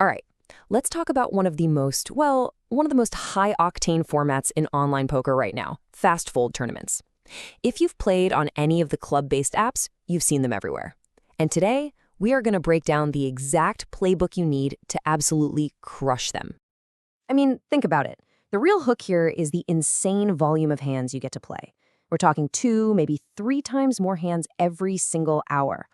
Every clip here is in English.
All right, let's talk about one of the most high-octane formats in online poker right now, fast fold tournaments. If you've played on any of the club-based apps, you've seen them everywhere. And today, we are going to break down the exact playbook you need to absolutely crush them. I mean, think about it. The real hook here is the insane volume of hands you get to play. We're talking 2, maybe 3 times more hands every single hour.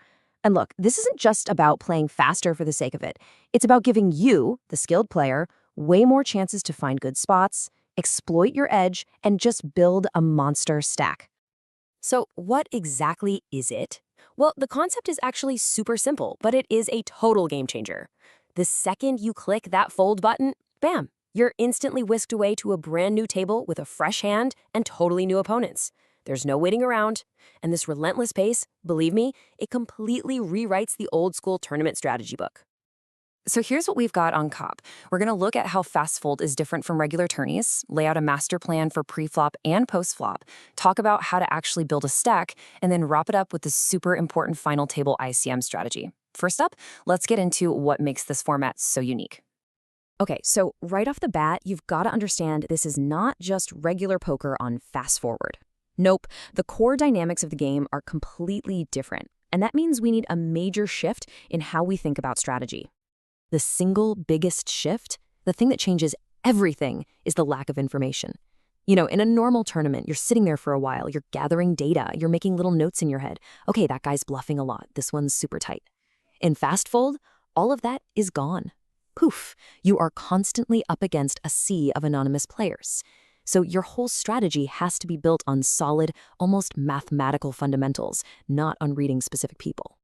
And look, this isn't just about playing faster for the sake of it. It's about giving you, the skilled player, way more chances to find good spots, exploit your edge, and just build a monster stack. So what exactly is it? Well, the concept is actually super simple, but it is a total game changer. The second you click that fold button, bam, you're instantly whisked away to a brand new table with a fresh hand and totally new opponents. There's no waiting around, and this relentless pace, believe me, it completely rewrites the old school tournament strategy book. So here's what we've got on COP. We're going to look at how fast fold is different from regular tourneys, lay out a master plan for pre-flop and post-flop, talk about how to actually build a stack, and then wrap it up with the super important final table ICM strategy. First up, let's get into what makes this format so unique. Okay, so right off the bat, you've got to understand this is not just regular poker on fast forward. Nope, the core dynamics of the game are completely different, and that means we need a major shift in how we think about strategy. The single biggest shift, the thing that changes everything, is the lack of information. You know, in a normal tournament, you're sitting there for a while, you're gathering data, you're making little notes in your head. Okay, that guy's bluffing a lot, this one's super tight. In fast fold, all of that is gone. Poof, you are constantly up against a sea of anonymous players. So your whole strategy has to be built on solid, almost mathematical fundamentals, not on reading specific people.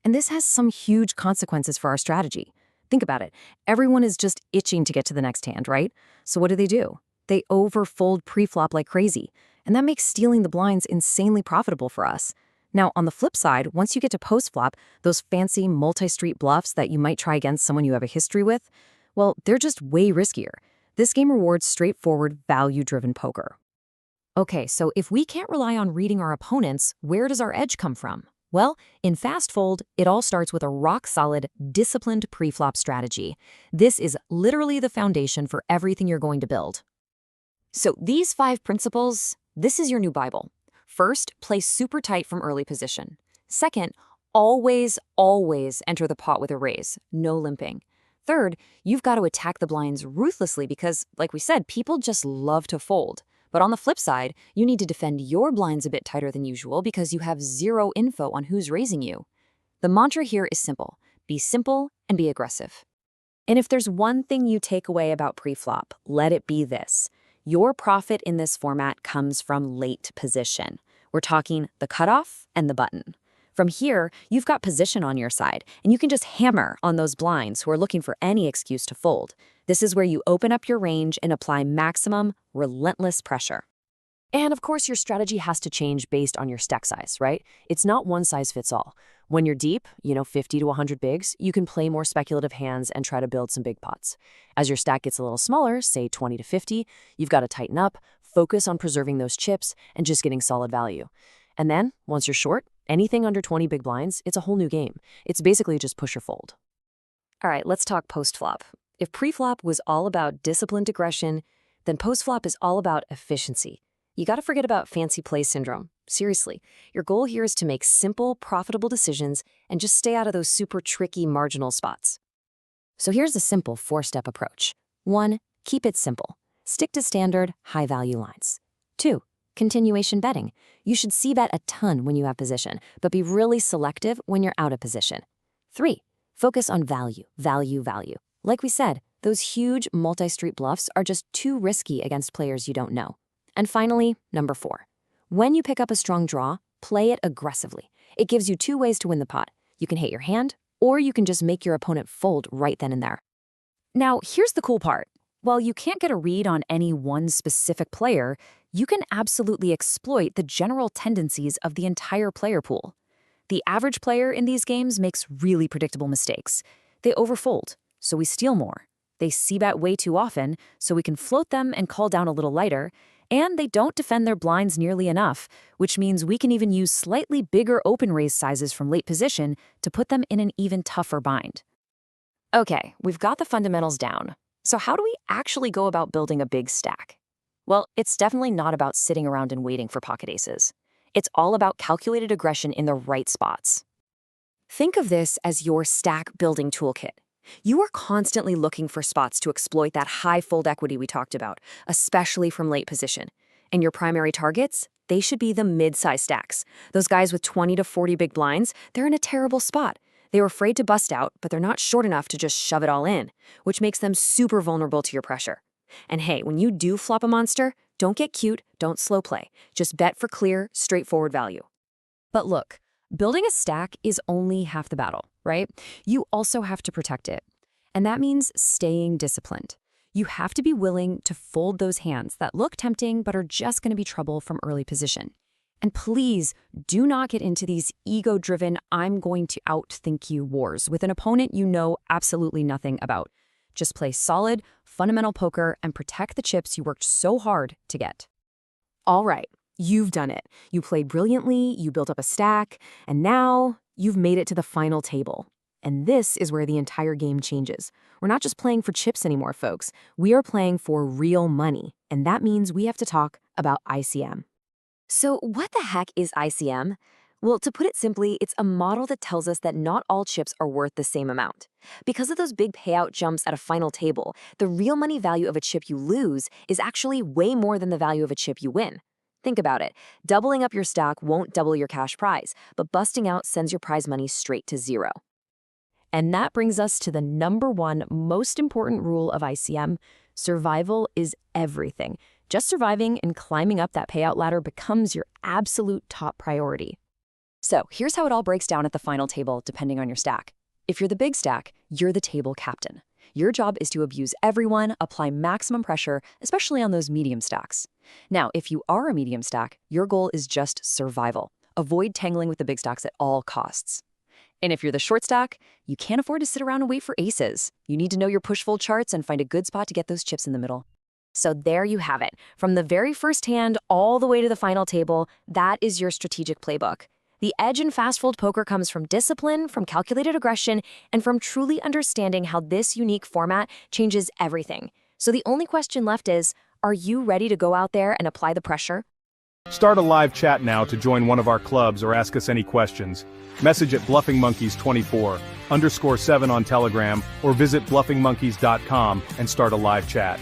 And this has some huge consequences for our strategy. Think about it. Everyone is just itching to get to the next hand, right? So what do? They overfold pre-flop like crazy, and that makes stealing the blinds insanely profitable for us. Now, on the flip side, once you get to post-flop, those fancy multi-street bluffs that you might try against someone you have a history with, well, they're just way riskier. This game rewards straightforward, value-driven poker. Okay, so if we can't rely on reading our opponents, where does our edge come from? Well, in fast fold, it all starts with a rock-solid, disciplined pre-flop strategy. This is literally the foundation for everything you're going to build. So these 5 principles, this is your new Bible. First, play super tight from early position. Second, always enter the pot with a raise, no limping. Third, you've got to attack the blinds ruthlessly because, like we said, people just love to fold. But on the flip side, you need to defend your blinds a bit tighter than usual because you have zero info on who's raising you. The mantra here is simple. Be simple and be aggressive. And if there's one thing you take away about pre-flop, let it be this. Your profit in this format comes from late position. We're talking the cutoff and the button. From here, you've got position on your side, and you can just hammer on those blinds who are looking for any excuse to fold. This is where you open up your range and apply maximum, relentless pressure. And of course, your strategy has to change based on your stack size, right? It's not one size fits all. When you're deep, 50 to 100 bigs, you can play more speculative hands and try to build some big pots. As your stack gets a little smaller, say 20 to 50, you've got to tighten up, focus on preserving those chips, and just getting solid value. And then, once you're short, anything under 20 big blinds, it's a whole new game. It's basically just push or fold. All right, let's talk post-flop. If pre-flop was all about disciplined aggression, then post-flop is all about efficiency. You got to forget about fancy play syndrome. Seriously, your goal here is to make simple, profitable decisions and just stay out of those super tricky marginal spots. So here's a simple 4-step approach. 1, keep it simple. Stick to standard, high-value lines. 2, continuation betting. You should c-bet a ton when you have position, but be really selective when you're out of position. 3, focus on value. Like we said, those huge multi-street bluffs are just too risky against players you don't know. And finally, number 4, when you pick up a strong draw, play it aggressively. It gives you 2 ways to win the pot. You can hate your hand, or you can just make your opponent fold right then and there. Now, here's the cool part. While you can't get a read on any one specific player, you can absolutely exploit the general tendencies of the entire player pool. The average player in these games makes really predictable mistakes. They overfold, so we steal more. They c-bet way too often, so we can float them and call down a little lighter. And they don't defend their blinds nearly enough, which means we can even use slightly bigger open raise sizes from late position to put them in an even tougher bind. Okay, we've got the fundamentals down. So how do we actually go about building a big stack? Well, it's definitely not about sitting around and waiting for pocket aces. It's all about calculated aggression in the right spots. Think of this as your stack building toolkit. You are constantly looking for spots to exploit that high fold equity we talked about, especially from late position. And your primary targets? They should be the mid-size stacks. Those guys with 20 to 40 big blinds, they're in a terrible spot. They're afraid to bust out, but they're not short enough to just shove it all in, which makes them super vulnerable to your pressure. And hey, when you do flop a monster, don't get cute, don't slow play. Just bet for clear, straightforward value. But look, building a stack is only half the battle, right? You also have to protect it. And that means staying disciplined. You have to be willing to fold those hands that look tempting but are just going to be trouble from early position. And please do not get into these ego-driven, I'm going to outthink you wars with an opponent you know absolutely nothing about. Just play solid, fundamental poker and protect the chips you worked so hard to get. All right, you've done it. You played brilliantly, you built up a stack, and now you've made it to the final table. And this is where the entire game changes. We're not just playing for chips anymore, folks. We are playing for real money, and that means we have to talk about ICM. So what the heck is ICM? Well, to put it simply, it's a model that tells us that not all chips are worth the same amount. Because of those big payout jumps at a final table, the real money value of a chip you lose is actually way more than the value of a chip you win. Think about it. Doubling up your stack won't double your cash prize, but busting out sends your prize money straight to zero. And that brings us to the number one most important rule of ICM. Survival is everything. Just surviving and climbing up that payout ladder becomes your absolute top priority. So here's how it all breaks down at the final table, depending on your stack. If you're the big stack, you're the table captain. Your job is to abuse everyone, apply maximum pressure, especially on those medium stacks. Now, if you are a medium stack, your goal is just survival. Avoid tangling with the big stacks at all costs. And if you're the short stack, you can't afford to sit around and wait for aces. You need to know your push-fold charts and find a good spot to get those chips in the middle. So there you have it. From the very first hand all the way to the final table, that is your strategic playbook. The edge in fast-fold poker comes from discipline, from calculated aggression, and from truly understanding how this unique format changes everything. So the only question left is, are you ready to go out there and apply the pressure? Start a live chat now to join one of our clubs or ask us any questions. Message at BluffingMonkeys24_7 on Telegram or visit bluffingmonkeys.com and start a live chat.